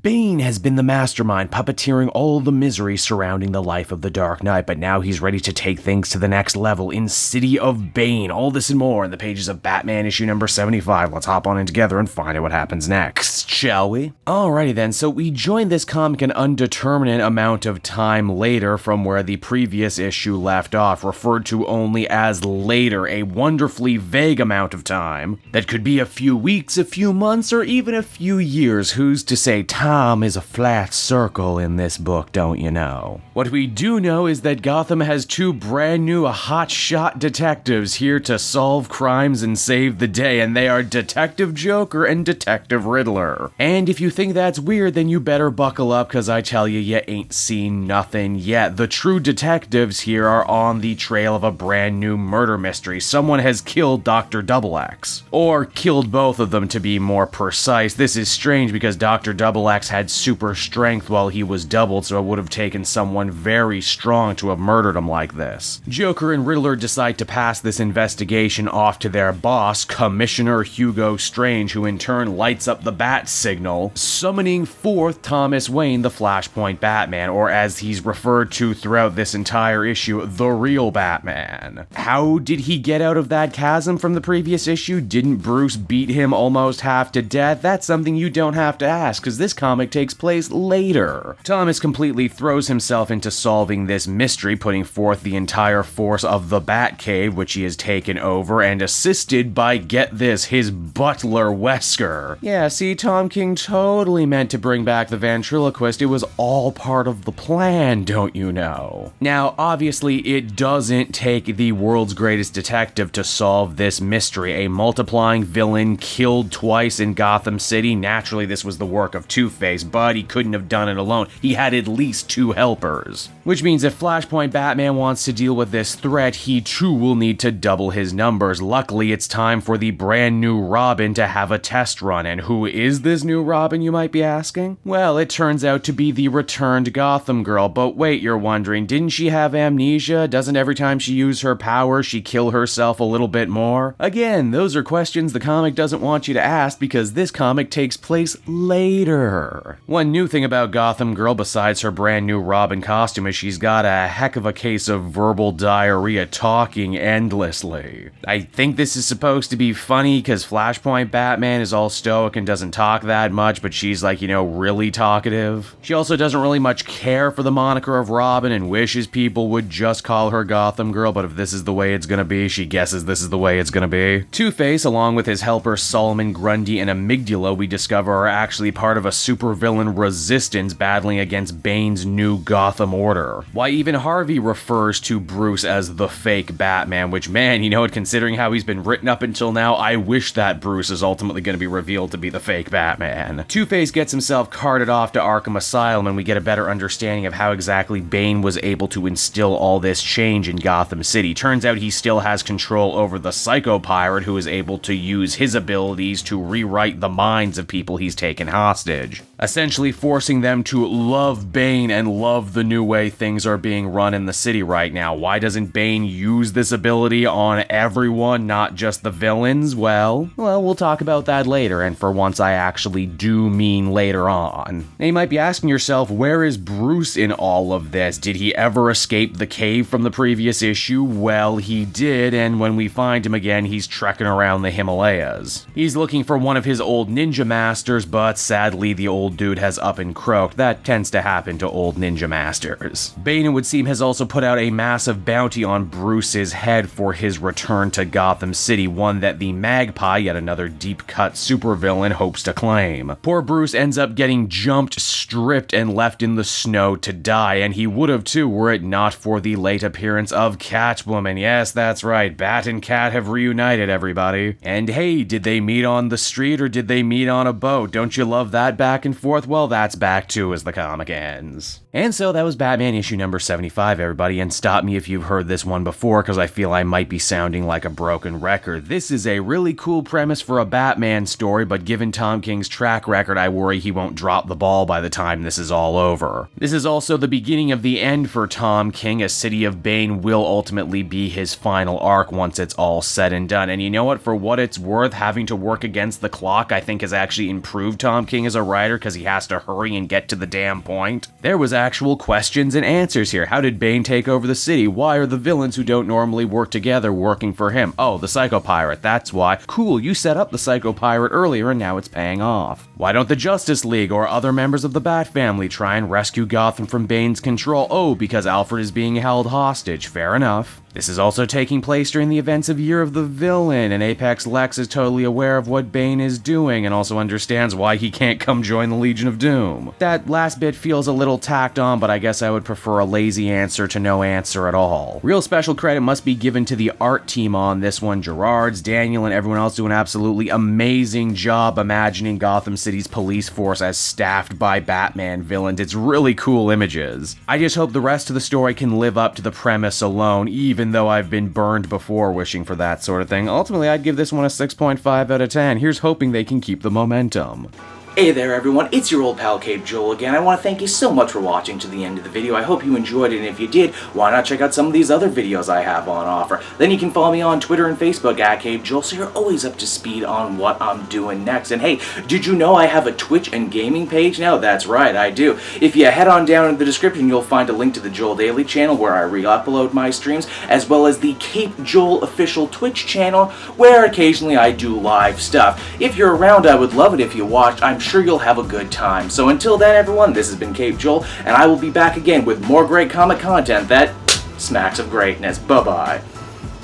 Bane has been the mastermind puppeteering all the misery surrounding the life of the Dark Knight, but now he's ready to take things to the next level in City of Bane. All this and more in the pages of Batman issue number 75. Let's hop on in together and find out what happens next, shall we? Alrighty then, so we joined this comic an undeterminate amount of time later from where the previous issue left off, referred to only as later, a wonderfully vague amount of time that could be a few weeks, a few months, or even a few years. Who's to say? Time is a flat circle in this book, don't you know? What we do know is that Gotham has two brand new hotshot detectives here to solve crimes and save the day, and they are Detective Joker and Detective Riddler. And if you think that's weird, then you better buckle up, cause I tell you ain't seen nothing yet. The true detectives here are on the trail of a brand new murder mystery. Someone has killed Dr. Double X. Or killed both of them, to be more precise. This is strange because Dr. Double X had super strength while he was doubled, so it would have taken someone very strong to have murdered him like this. Joker and Riddler decide to pass this investigation off to their boss, Commissioner Hugo Strange, who in turn lights up the bat signal, summoning forth Thomas Wayne, the Flashpoint Batman, or as he's referred to throughout this entire issue, the real Batman. How did he get out of that chasm from the previous issue? Didn't Bruce beat him almost half to death? That's something you don't have to ask, because this comic takes place later. Thomas completely throws himself into solving this mystery, putting forth the entire force of the Batcave, which he has taken over, and assisted by, get this, his butler Wesker. Yeah, see, Tom King totally meant to bring back the ventriloquist. It was all part of the plan, don't you know? Now, obviously, it doesn't take the world's greatest detective to solve this mystery. A multiplying villain killed twice in Gotham City. Naturally, this was the work of Two-Face, but he couldn't have done it alone. He had at least two helpers. Which means if Flashpoint Batman wants to deal with this threat, he too will need to double his numbers. Luckily, it's time for the brand new Robin to have a test run. And who is this new Robin, you might be asking? Well, it turns out to be the returned Gotham Girl. But wait, you're wondering, didn't she have amnesia? Doesn't every time she use her power, she kill herself a little bit more? Again, those are questions the comic doesn't want you to ask because this comic takes place later. One new thing about Gotham Girl, besides her brand new Robin costume, is she's got a heck of a case of verbal diarrhea, talking endlessly. I think this is supposed to be funny because Flashpoint Batman is all stoic and doesn't talk that much, but she's like, you know, really talkative. She also doesn't really much care for the moniker of Robin and wishes people would just call her Gotham Girl, but if this is the way it's gonna be, she guesses this is the way it's gonna be. Two-Face, along with his helpers Solomon Grundy and Amygdala, we discover are actually part of a supervillain resistance battling against Bane's new Gotham Order. Why, even Harvey refers to Bruce as the fake Batman, which, man, you know what, considering how he's been written up until now, I wish that Bruce is ultimately going to be revealed to be the fake Batman. Two-Face gets himself carted off to Arkham Asylum, and we get a better understanding of how exactly Bane was able to instill all this change in Gotham City. Turns out he still has control over the Psycho Pirate, who is able to use his abilities to rewrite the minds of people he's taken hostage, essentially forcing them to love Bane and love the new way things are being run in the city right now. Why doesn't Bane use this ability on everyone, not just the villains? Well, we'll talk about that later, and for once I actually do mean later on. Now you might be asking yourself, where is Bruce in all of this? Did he ever escape the cave from the previous issue? Well, he did, and when we find him again, he's trekking around the Himalayas. He's looking for one of his old ninja masters, but sadly the old dude has up and croaked. That tends to happen to old ninja masters. Bane, it would seem, has also put out a massive bounty on Bruce's head for his return to Gotham City, one that the Magpie, yet another deep-cut supervillain, hopes to claim. Poor Bruce ends up getting jumped, stripped, and left in the snow to die, and he would have too were it not for the late appearance of Catwoman. Yes, that's right, Bat and Cat have reunited, everybody. And hey, did they meet on the street or did they meet on a boat? Don't you love that back and forth? Well, that's back too as the comic ends. And so that was Batman issue number 75, everybody, and stop me if you've heard this one before, because I feel I might be sounding like a broken record. This is a really cool premise for a Batman story, but given Tom King's track record, I worry he won't drop the ball by the time this is all over. This is also the beginning of the end for Tom King, as City of Bane will ultimately be his final arc once it's all said and done. And you know what? For what it's worth, having to work against the clock, I think has actually improved Tom King as a writer, because he has to hurry and get to the damn point. There was actual questions and answers here. How did Bane take over the city? Why are the villains who don't normally work together working for him? Oh, the Psycho Pirate, that's why. Cool, you set up the Psycho Pirate earlier and now it's paying off. Why don't the Justice League or other members of the Bat family try and rescue Gotham from Bane's control? Oh, because Alfred is being held hostage. Fair enough. This is also taking place during the events of Year of the Villain, and Apex Lex is totally aware of what Bane is doing and also understands why he can't come join the Legion of Doom. That last bit feels a little tacked on, but I guess I would prefer a lazy answer to no answer at all. Real special credit must be given to the art team on this one. Gerards, Daniel, and everyone else do an absolutely amazing job imagining Gotham City's police force as staffed by Batman villains. It's really cool images. I just hope the rest of the story can live up to the premise alone, even though I've been burned before wishing for that sort of thing. Ultimately, I'd give this one a 6.5 out of 10. Here's hoping they can keep the momentum. Hey there everyone, it's your old pal Cape Joel again. I want to thank you so much for watching to the end of the video. I hope you enjoyed it, and if you did, why not check out some of these other videos I have on offer. Then you can follow me on Twitter and Facebook at Cape Joel, so you're always up to speed on what I'm doing next. And hey, did you know I have a Twitch and gaming page now? That's right, I do. If you head on down in the description, you'll find a link to the Joel Daily channel where I re-upload my streams, as well as the Cape Joel official Twitch channel where occasionally I do live stuff. If you're around, I would love it if you watched. I'm sure you'll have a good time. So until then, everyone, this has been Cape Joel, and I will be back again with more great comic content that smacks of greatness. Bye-bye.